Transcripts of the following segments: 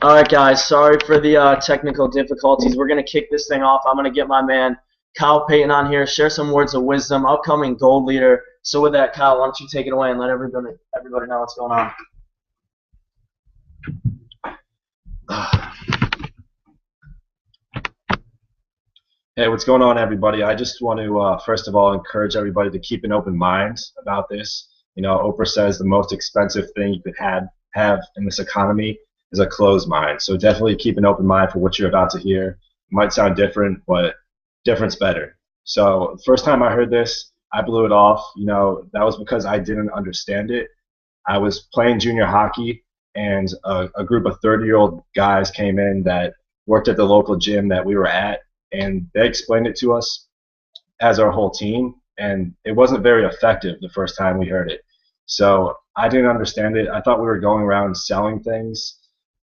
All right, guys. Sorry for the technical difficulties. We're gonna kick this thing off. I'm gonna get my man Kyle Payton on here, share some words of wisdom. Upcoming gold leader. So with that, Kyle, why don't you take it away and let everybody know what's going on. Hey, what's going on, everybody? I just want to, first of all, encourage everybody to keep an open mind about this. You know, Oprah says the most expensive thing you could have in this economy is a closed mind. So definitely keep an open mind for what you're about to hear. It might sound different, but different's better. So the first time I heard this, I blew it off. You know, that was because I didn't understand it. I was playing junior hockey, and a group of 30-year-old guys came in that worked at the local gym that we were at, and they explained it to us as our whole team, and it wasn't very effective the first time we heard it. So I didn't understand it. I thought we were going around selling things,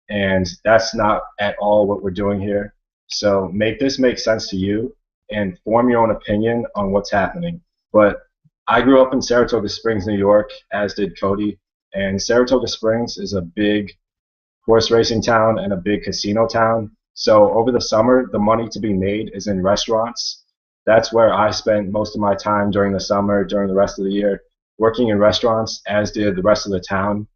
and that's not at all what we're doing here. So make this make sense to you and form your own opinion on what's happening. But I grew up in Saratoga Springs, New York, as did Cody, and Saratoga Springs is a big horse racing town and a big casino town. So over the summer, the money to be made is in restaurants. That's where I spent most of my time during the summer, during the rest of the year, working in restaurants, as did the rest of the town.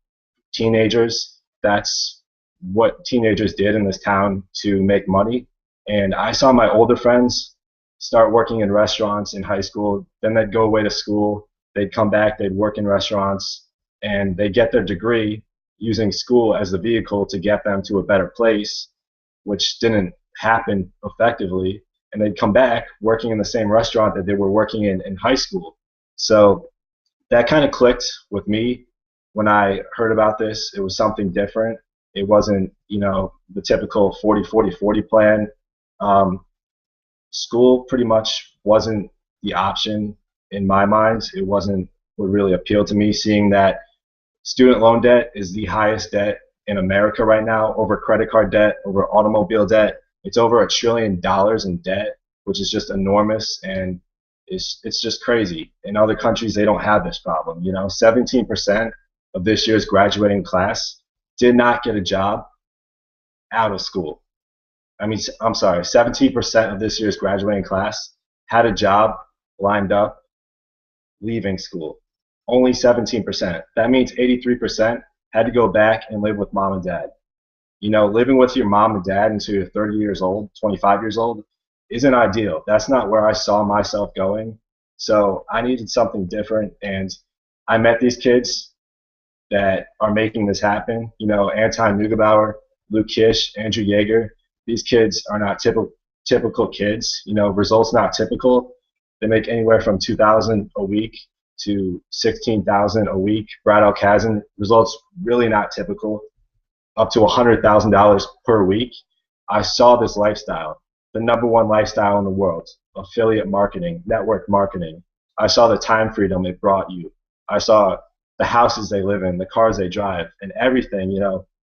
Teenagers, that's what teenagers did in this town to make money. And I saw my older friends start working in restaurants in high school. Then they'd go away to school. They'd come back, they'd work in restaurants, and they get their degree using school as the vehicle to get them to a better place, which didn't happen effectively. And they'd come back working in the same restaurant that they were working in high school. So that kind of clicked with me when I heard about this. It was something different. It wasn't, the typical 40-40-40 plan. School pretty much wasn't the option in my mind. It wasn't what really appealed to me, seeing that student loan debt is the highest debt in America right now, over credit card debt, over automobile debt. It's over $1 trillion in debt, which is just enormous, and it's just crazy. In other countries, they don't have this problem. 17% of this year's graduating class did not get a job out of school. I'm sorry, 17% of this year's graduating class had a job lined up leaving school. Only 17%. That means 83% had to go back and live with mom and dad. Living with your mom and dad until you're 30 years old, 25 years old, isn't ideal. That's not where I saw myself going. So I needed something different, and I met these kids that are making this happen. Anton Neugebauer, Luke Kish, Andrew Yeager. These kids are not typical kids. Results not typical. They make anywhere from $2,000 a week to $16,000 a week. Brad Alcazan, results really not typical, up to $100,000 per week. I saw this lifestyle, the number one lifestyle in the world, affiliate marketing, network marketing. I saw the time freedom it brought you. I saw the houses they live in, the cars they drive, and everything,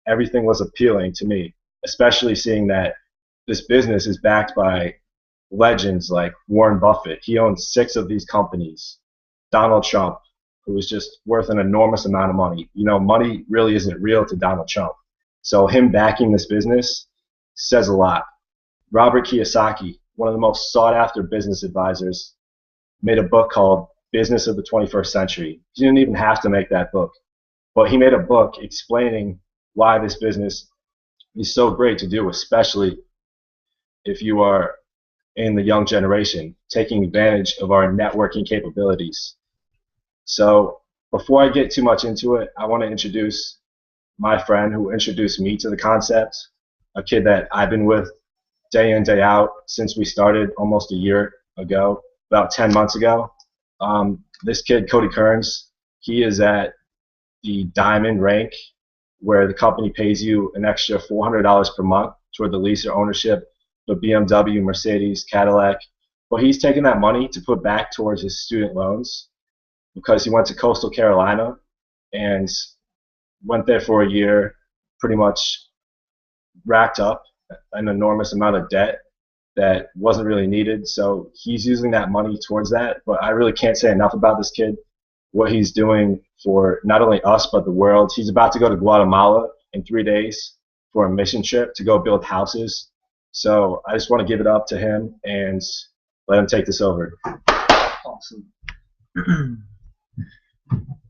everything was appealing to me, especially seeing that this business is backed by legends like Warren Buffett. He owns 6 of these companies. Donald Trump, who is just worth an enormous amount of money. Money really isn't real to Donald Trump. So him backing this business says a lot. Robert Kiyosaki, one of the most sought after business advisors, made a book called Business of the 21st Century. He didn't even have to make that book, but he made a book explaining why this business is so great to do, especially if you are in the young generation, taking advantage of our networking capabilities. So before I get too much into it, I want to introduce my friend who introduced me to the concept, a kid that I've been with day in, day out since we started almost a year ago, about 10 months ago. This kid, Cody Kerns, he is at the diamond rank where the company pays you an extra $400 per month toward the lease or ownership of BMW, Mercedes, Cadillac. But he's taking that money to put back towards his student loans because he went to Coastal Carolina and went there for a year, pretty much racked up an enormous amount of debt that wasn't really needed. So he's using that money towards that. But I really can't say enough about this kid, what he's doing for not only us but the world. He's about to go to Guatemala in 3 days for a mission trip to go build houses. So I just want to give it up to him and let him take this over. Awesome.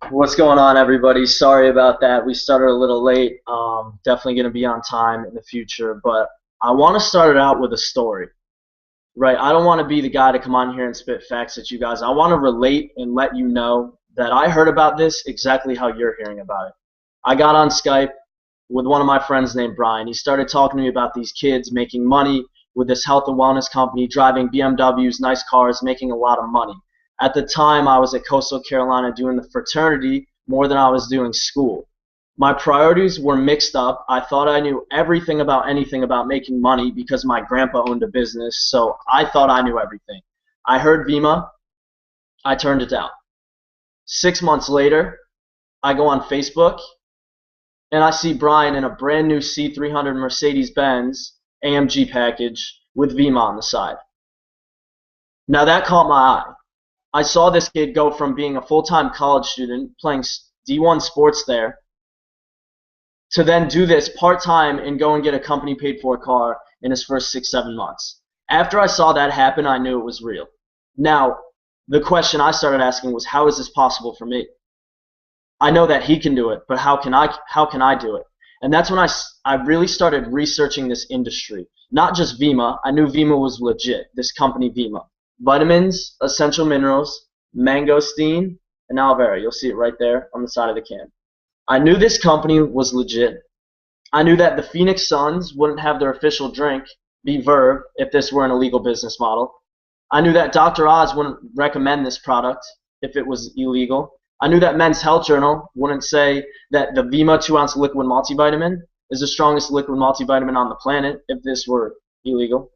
What's going on, everybody? Sorry about that. We started a little late. Definitely going to be on time in the future, but I want to start it out with a story. Right, I don't want to be the guy to come on here and spit facts at you guys. I want to relate and let you know that I heard about this exactly how you're hearing about it. I got on Skype with one of my friends named Brian. He started talking to me about these kids making money with this health and wellness company, driving BMWs, nice cars, making a lot of money. At the time, I was at Coastal Carolina doing the fraternity more than I was doing school. My priorities were mixed up. I thought I knew everything about anything about making money because my grandpa owned a business, so I thought I knew everything. I heard Vemma. I turned it down. 6 months later, I go on Facebook, and I see Brian in a brand new C300 Mercedes-Benz AMG package with Vemma on the side. Now that caught my eye. I saw this kid go from being a full-time college student, playing D1 sports there, to then do this part-time and go and get a company paid for car in his first 6-7 months. After I saw that happen, I knew it was real. Now, the question I started asking was, how is this possible for me? I know that he can do it, but how can I do it? And that's when I really started researching this industry. Not just Vemma. I knew Vemma was legit, this company Vemma. Vitamins, essential minerals, mangosteen, and aloe vera. You'll see it right there on the side of the can. I knew this company was legit. I knew that the Phoenix Suns wouldn't have their official drink be Verb if this were an illegal business model. I knew that Dr. Oz wouldn't recommend this product if it was illegal. I knew that Men's Health Journal wouldn't say that the Vemma 2-ounce liquid multivitamin is the strongest liquid multivitamin on the planet if this were illegal.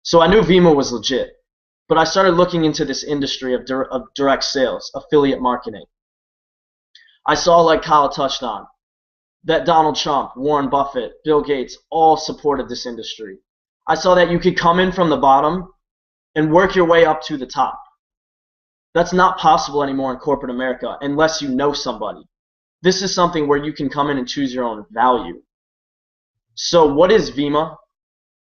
So I knew Vemma was legit. But I started looking into this industry of direct sales, affiliate marketing. I saw, like Kyle touched on, that Donald Trump, Warren Buffett, Bill Gates all supported this industry. I saw that you could come in from the bottom and work your way up to the top. That's not possible anymore in corporate America unless you know somebody. This is something where you can come in and choose your own value. So what is Vemma?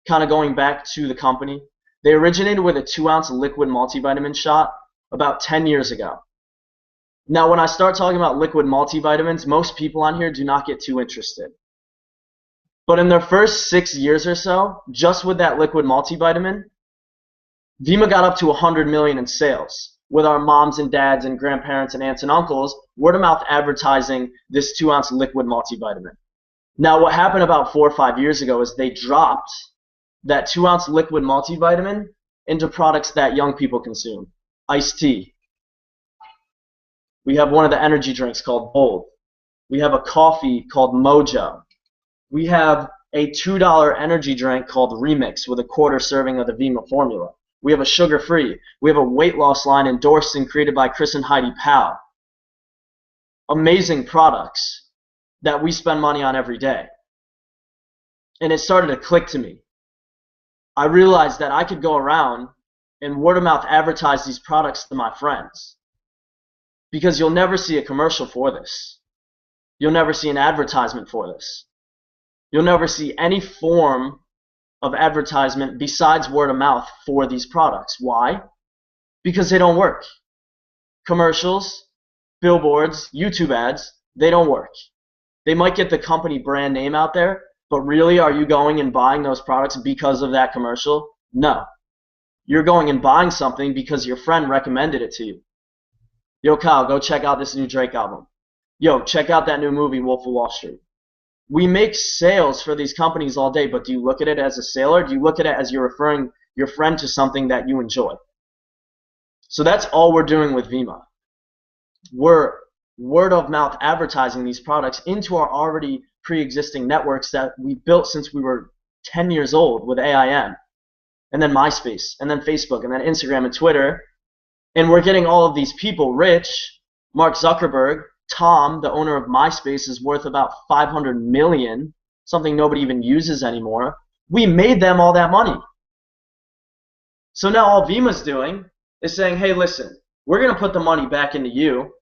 Kind of going back to the company. They originated with a 2-ounce liquid multivitamin shot about 10 years ago. Now, when I start talking about liquid multivitamins, most people on here do not get too interested. But in their first 6 years or so, just with that liquid multivitamin, Vemma got up to 100 million in sales with our moms and dads and grandparents and aunts and uncles word-of-mouth advertising this 2-ounce liquid multivitamin. Now, what happened about 4 or 5 years ago is they dropped that 2-ounce liquid multivitamin into products that young people consume. Iced tea. We have one of the energy drinks called Bold. We have a coffee called Mojo. We have a $2 energy drink called Remix with a quarter serving of the Vemma formula. We have a sugar-free. We have a weight loss line endorsed and created by Chris and Heidi Powell. Amazing products that we spend money on every day. And it started to click to me. I realized that I could go around and word-of-mouth advertise these products to my friends. Because you'll never see a commercial for this. You'll never see an advertisement for this. You'll never see any form of advertisement besides word of mouth for these products. Why? Because they don't work. Commercials, billboards, YouTube ads, they don't work. They might get the company brand name out there, but really, are you going and buying those products because of that commercial? No. You're going and buying something because your friend recommended it to you. Yo, Kyle, go check out this new Drake album. Yo, check out that new movie, Wolf of Wall Street. We make sales for these companies all day, but do you look at it as a sale, or do you look at it as you're referring your friend to something that you enjoy? So that's all we're doing with Vemma. We're word-of-mouth advertising these products into our already pre-existing networks that we built since we were 10 years old with AIM, and then MySpace, and then Facebook, and then Instagram and Twitter. And we're getting all of these people rich. Mark Zuckerberg, Tom, the owner of MySpace, is worth about 500 million, something nobody even uses anymore. We made them all that money. So now all Vemma's doing is saying, hey, listen, we're going to put the money back into you.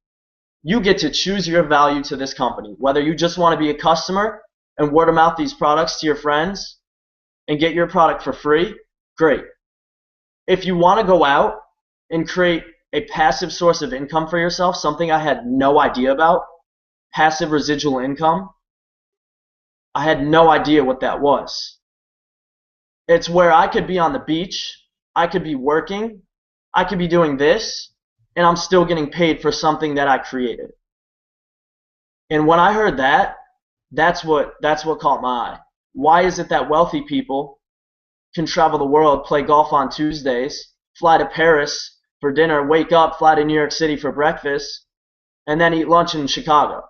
You get to choose your value to this company. Whether you just want to be a customer and word of mouth these products to your friends and get your product for free, great. If you want to go out and create a passive source of income for yourself, something I had no idea about, passive residual income, I had no idea what that was. It's where I could be on the beach, I could be working, I could be doing this, and I'm still getting paid for something that I created. And when I heard that, that's what caught my eye. Why is it that wealthy people can travel the world, play golf on Tuesdays, fly to Paris for dinner, wake up, fly to New York City for breakfast, and then eat lunch in Chicago?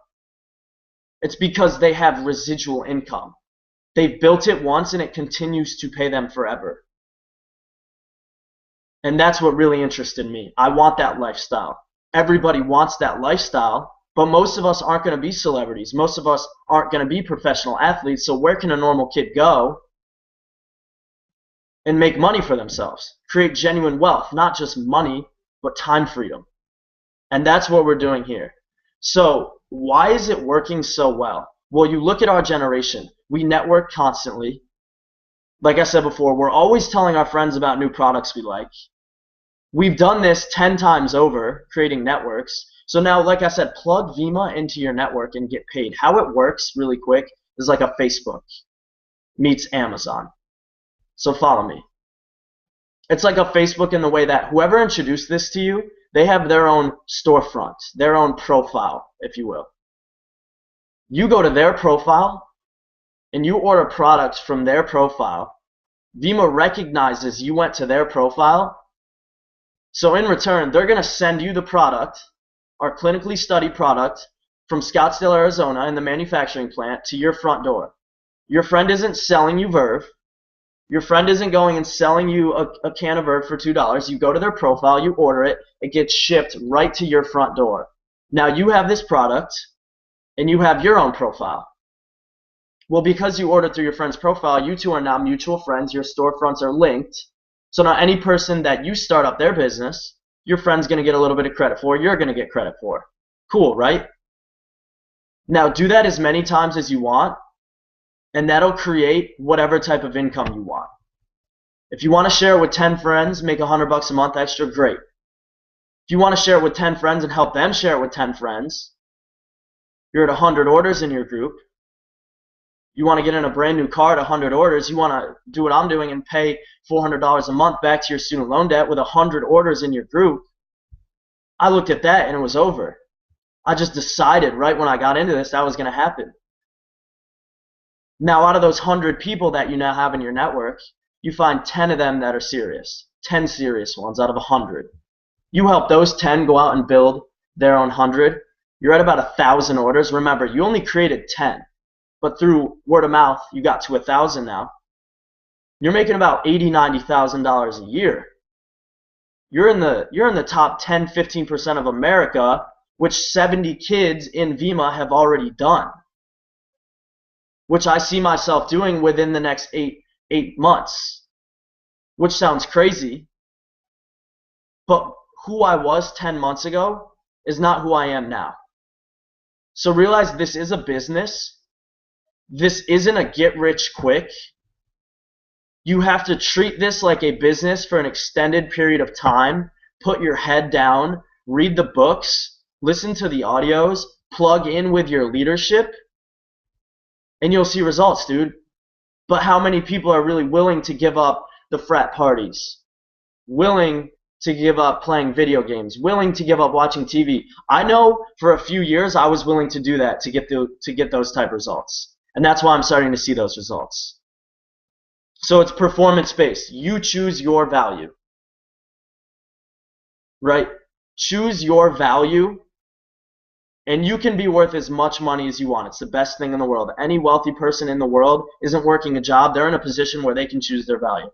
It's because they have residual income. They've built it once and it continues to pay them forever. And that's what really interested me. I want that lifestyle. Everybody wants that lifestyle, but most of us aren't going to be celebrities. Most of us aren't going to be professional athletes. So where can a normal kid go and make money for themselves? Create genuine wealth, not just money, but time freedom. And that's what we're doing here. So why is it working so well? Well, you look at our generation. We network constantly. Like I said before, we're always telling our friends about new products we like. We've done this 10 times over, creating networks. So now, like I said, plug Vemma into your network and get paid. How it works, really quick, is like a Facebook meets Amazon. So follow me. It's like a Facebook in the way that whoever introduced this to you, they have their own storefront, their own profile, if you will. You go to their profile, and you order products from their profile. Vemma recognizes you went to their profile. So in return, they're going to send you the product, our clinically studied product, from Scottsdale, Arizona, in the manufacturing plant to your front door. Your friend isn't selling you Verve. Your friend isn't going and selling you a can of Verve for $2. You go to their profile, you order it, it gets shipped right to your front door. Now you have this product, and you have your own profile. Well, because you ordered through your friend's profile, you two are now mutual friends. Your storefronts are linked. So now any person that you start up their business, your friend's going to get a little bit of credit for, you're going to get credit for. Cool, right? Now do that as many times as you want, and that'll create whatever type of income you want. If you want to share it with 10 friends, make $100 a month extra, great. If you want to share it with 10 friends and help them share it with 10 friends, you're at 100 orders in your group. You want to get in a brand new car at 100 orders, you want to do what I'm doing and pay $400 a month back to your student loan debt with 100 orders in your group. I looked at that and it was over. I just decided right when I got into this that was going to happen. Now out of those 100 people that you now have in your network, you find 10 of them that are serious. 10 serious ones out of 100. You help those 10 go out and build their own 100. You're at about 1,000 orders. Remember, you only created 10. But through word of mouth, you got to 1,000 now. You're making about $80,000, $90,000 a year. You're in the top 10, 15% of America, which 70 kids in Vemma have already done. Which I see myself doing within the next eight months. Which sounds crazy. But who I was 10 months ago is not who I am now. So realize this is a business. This isn't a get rich quick. You have to treat this like a business for an extended period of time. Put your head down, read the books, listen to the audios, plug in with your leadership, and you'll see results, dude. But how many people are really willing to give up the frat parties? Willing to give up playing video games? Willing to give up watching TV? I know for a few years I was willing to do that to get those type of results. And that's why I'm starting to see those results. So it's performance-based. You choose your value. Right? Choose your value, and you can be worth as much money as you want. It's the best thing in the world. Any wealthy person in the world isn't working a job. They're in a position where they can choose their value.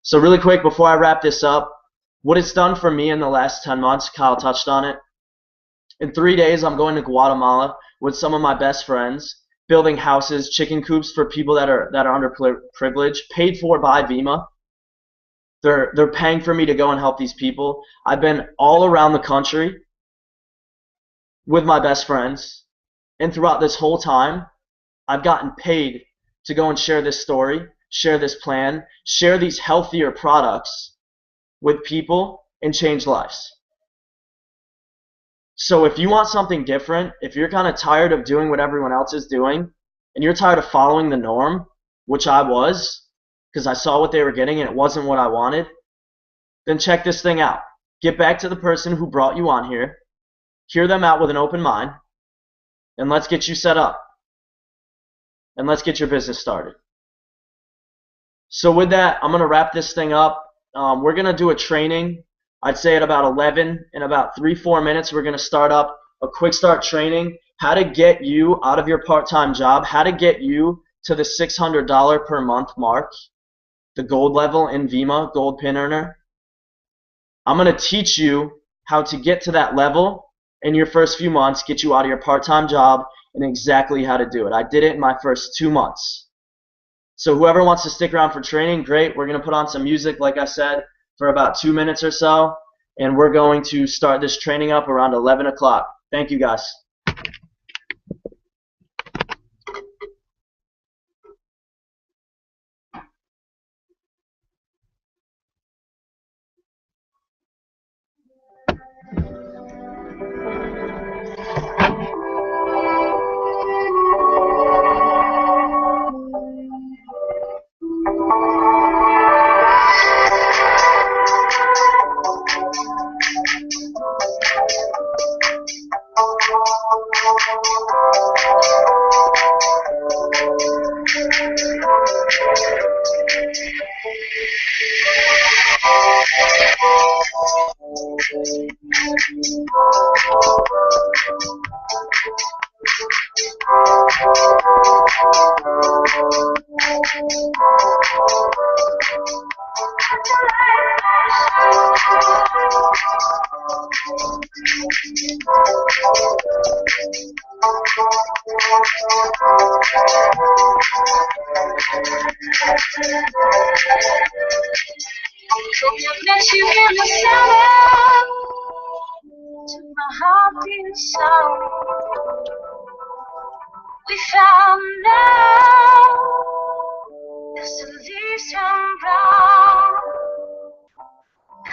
So really quick, before I wrap this up, what it's done for me in the last 10 months, Kyle touched on it. In 3 days, I'm going to Guatemala with some of my best friends, building houses, chicken coops for people that are underprivileged, paid for by Vemma. They're paying for me to go and help these people. I've been all around the country with my best friends. And throughout this whole time, I've gotten paid to go and share this story, share this plan, share these healthier products with people and change lives. So if you want something different, if you're kind of tired of doing what everyone else is doing, and you're tired of following the norm, which I was, because I saw what they were getting and it wasn't what I wanted, then check this thing out. Get back to the person who brought you on here, hear them out with an open mind, and let's get you set up. And let's get your business started. So with that, I'm going to wrap this thing up. We're going to do a training. I'd say at about 11, in about 3-4 minutes, we're going to start up a quick start training, how to get you out of your part-time job, how to get you to the $600 per month mark, the gold level in Vemma, gold pin earner. I'm going to teach you how to get to that level in your first few months, get you out of your part-time job, and exactly how to do it. I did it in my first 2 months. So whoever wants to stick around for training, great. We're going to put on some music, like I said, for about 2 minutes or so, and we're going to start this training up around 11 o'clock. Thank you, guys. Met you in the summer, to my heartbeat sound. We found love as the leaves turn brown,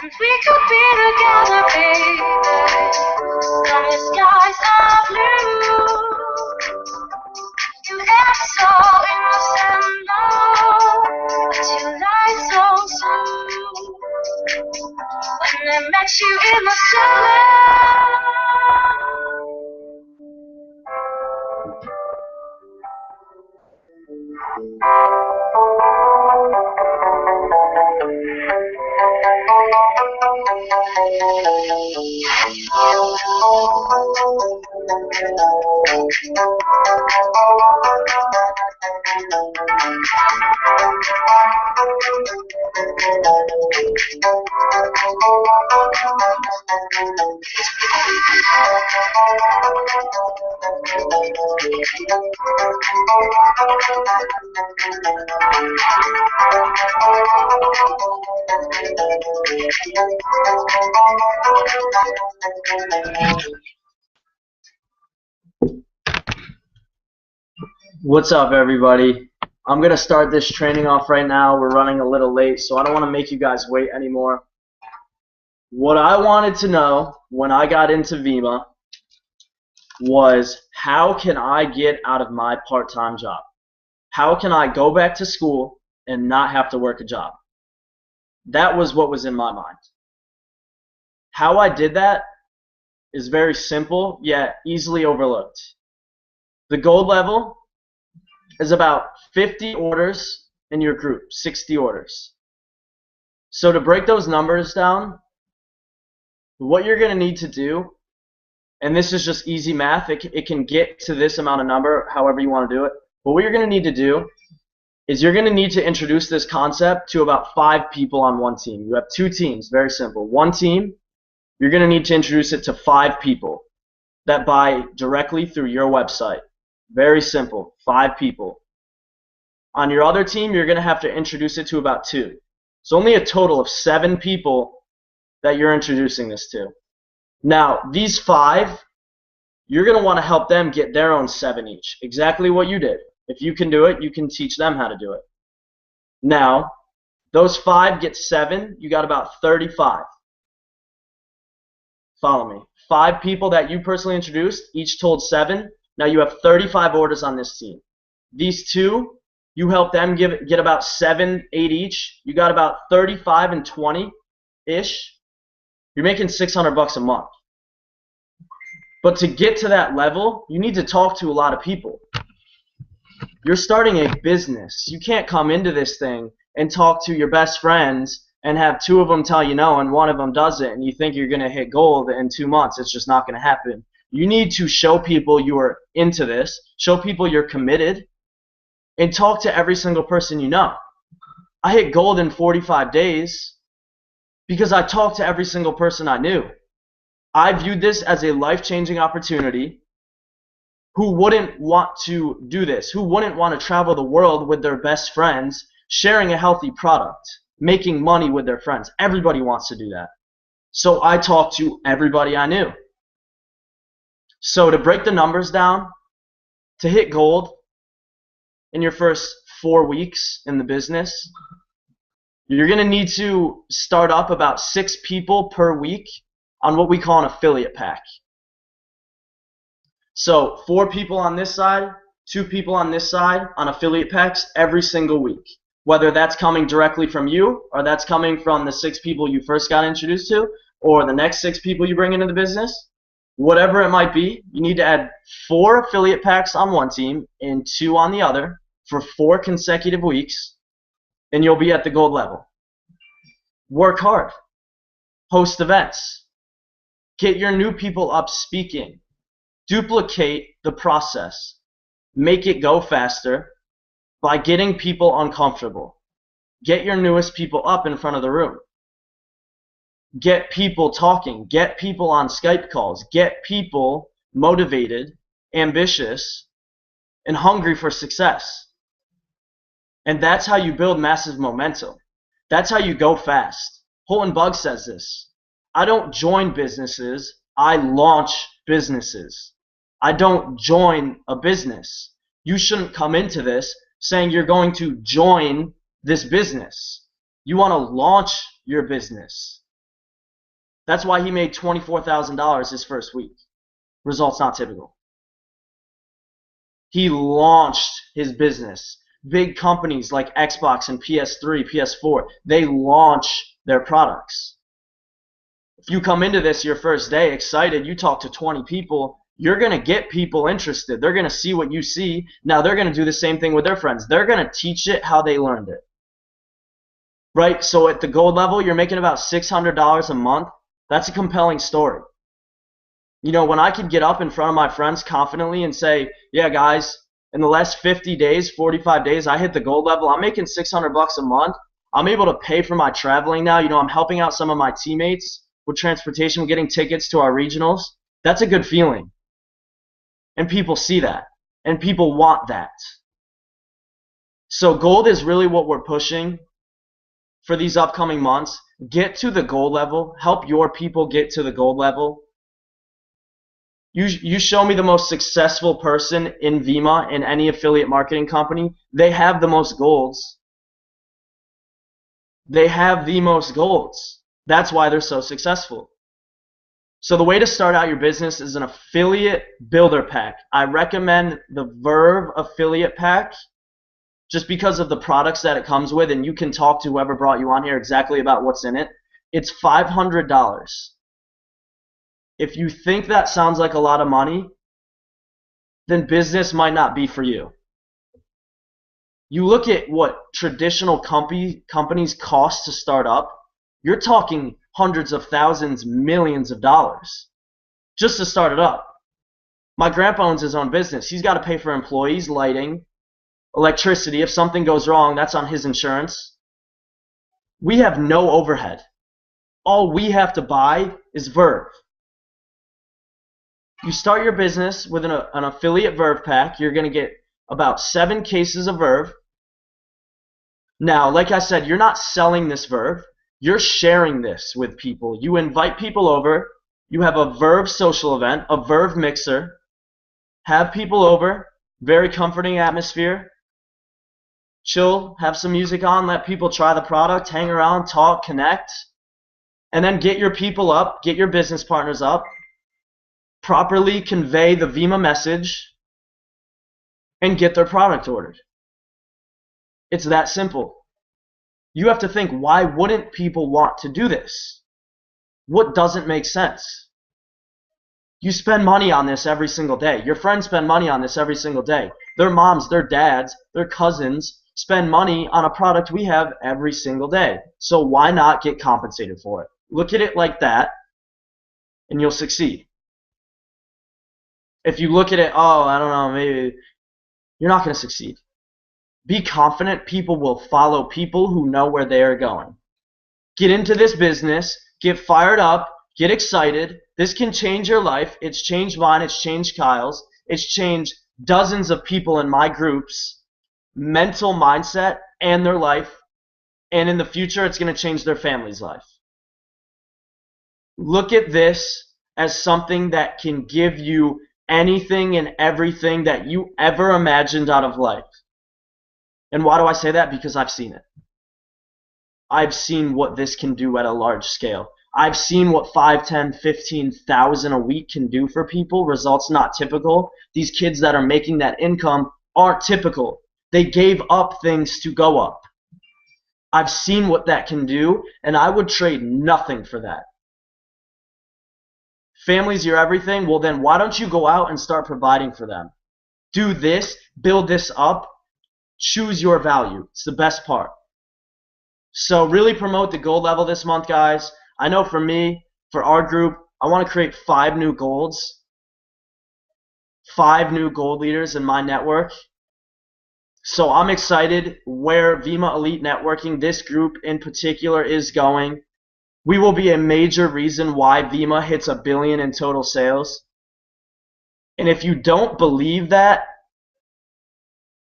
and we could be together, baby, from the skies are blue. You act so innocent now, but you lie so soon. When I met you in the summer, What's up, everybody? I'm going to start this training off right now. We're running a little late, so I don't want to make you guys wait anymore. What I wanted to know when I got into Vemma was, how can I get out of my part-time job? How can I go back to school and not have to work a job? That was what was in my mind. How I did that is very simple, yet easily overlooked. The gold level is about 50 orders in your group, 60 orders. So to break those numbers down, what you're going to need to do, and this is just easy math, it can get to this amount of number however you want to do it, but what you're going to need to do is you're going to need to introduce this concept to about 5 people on one team. You have 2 teams, very simple. One team, you're going to need to introduce it to 5 people that buy directly through your website. Very simple, 5 people. On your other team, you're going to have to introduce it to about 2. So only a total of 7 people that you're introducing this to. Now, these 5, you're going to want to help them get their own 7 each. Exactly what you did. If you can do it, you can teach them how to do it. Now, those 5 get 7, you got about 35. Follow me. 5 people that you personally introduced, each told 7. Now you have 35 orders on this team. These 2, you help them get about 7, 8 each. You got about 35 and 20-ish. You're making $600 a month. But to get to that level, you need to talk to a lot of people. You're starting a business. You can't come into this thing and talk to your best friends and have 2 of them tell you no and 1 of them doesn't, and you think you're going to hit gold in 2 months. It's just not going to happen. You need to show people you are into this, show people you're committed, and talk to every single person you know. I hit gold in 45 days because I talked to every single person I knew. I viewed this as a life-changing opportunity. Who wouldn't want to do this? Who wouldn't want to travel the world with their best friends, sharing a healthy product, making money with their friends? Everybody wants to do that. So I talked to everybody I knew. So to break the numbers down, to hit gold in your first 4 weeks in the business, you're going to need to start up about 6 people per week on what we call an affiliate pack. So 4 people on this side, 2 people on this side on affiliate packs every single week. Whether that's coming directly from you or that's coming from the 6 people you first got introduced to or the next 6 people you bring into the business, whatever it might be, you need to add 4 affiliate packs on one team and 2 on the other for 4 consecutive weeks, and you'll be at the gold level. Work hard. Host events. Get your new people up speaking. Duplicate the process. Make it go faster by getting people uncomfortable. Get your newest people up in front of the room. Get people talking. Get people on Skype calls. Get people motivated, ambitious, and hungry for success. And that's how you build massive momentum. That's how you go fast. Holton Bugg says this. I don't join businesses, I launch businesses. I don't join a business. You shouldn't come into this saying you're going to join this business. You want to launch your business. That's why he made $24,000 his first week. Results not typical. He launched his business. Big companies like Xbox and PS3, PS4, they launch their products. If you come into this your first day excited, you talk to 20 people, you're going to get people interested. They're going to see what you see. Now they're going to do the same thing with their friends. They're going to teach it how they learned it. Right? So at the gold level, you're making about $600 a month. That's a compelling story. You know, when I could get up in front of my friends confidently and say, yeah, guys, in the last 50 days, 45 days, I hit the gold level. I'm making $600 a month. I'm able to pay for my traveling now. You know, I'm helping out some of my teammates with transportation, getting tickets to our regionals. That's a good feeling. And people see that. And people want that. So gold is really what we're pushing for these upcoming months. Get to the gold level. Help your people get to the gold level. You show me the most successful person in Vemma, in any affiliate marketing company. They have the most golds. They have the most golds. That's why they're so successful. So the way to start out your business is an affiliate builder pack. I recommend the Verve affiliate pack just because of the products that it comes with, and you can talk to whoever brought you on here exactly about what's in it. It's $500. If you think that sounds like a lot of money, then business might not be for you. You look at what traditional companies cost to start up, you're talking hundreds of thousands, millions of dollars just to start it up. My grandpa owns his own business. He's got to pay for employees, lighting, electricity. If something goes wrong, that's on his insurance. We have no overhead. All we have to buy is Verve. You start your business with an affiliate Verve pack. You're going to get about 7 cases of Verve. Now, like I said, you're not selling this Verve. You're sharing this with people. You invite people over. You have a Verve social event, a Verve mixer. Have people over, very comforting atmosphere. Chill, have some music on, let people try the product, hang around, talk, connect. And then get your people up, get your business partners up, properly convey the Vemma message, and get their product ordered. It's that simple. You have to think, why wouldn't people want to do this? What doesn't make sense? You spend money on this every single day. Your friends spend money on this every single day. Their moms, their dads, their cousins spend money on a product we have every single day. So why not get compensated for it? Look at it like that, and you'll succeed. If you look at it, oh, I don't know, maybe, you're not going to succeed. Be confident people will follow people who know where they are going. Get into this business, get fired up, get excited. This can change your life. It's changed mine. It's changed Kyle's. It's changed dozens of people in my group's mental mindset and their life. And in the future, it's going to change their family's life. Look at this as something that can give you anything and everything that you ever imagined out of life. And why do I say that? Because I've seen it. I've seen what this can do at a large scale. I've seen what 5, 10, 15,000 a week can do for people. Results not typical. These kids that are making that income aren't typical. They gave up things to go up. I've seen what that can do, and I would trade nothing for that. Family's your everything. Well, then why don't you go out and start providing for them? Do this, build this up, choose your value. It's the best part. So really promote the gold level this month, guys. I know for me, for our group, I want to create 5 new golds. 5 new gold leaders in my network. So I'm excited where Vemma Elite Networking, this group in particular, is going. We will be a major reason why Vemma hits $1 billion in total sales. And if you don't believe that,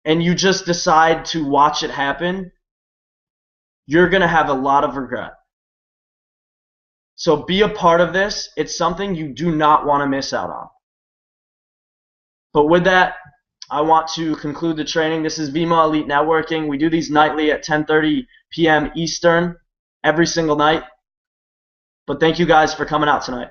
and you just decide to watch it happen, you're going to have a lot of regret. So be a part of this. It's something you do not want to miss out on. But with that, I want to conclude the training. This is Vemma Elite Networking. We do these nightly at 10:30 p.m. Eastern every single night. But thank you guys for coming out tonight.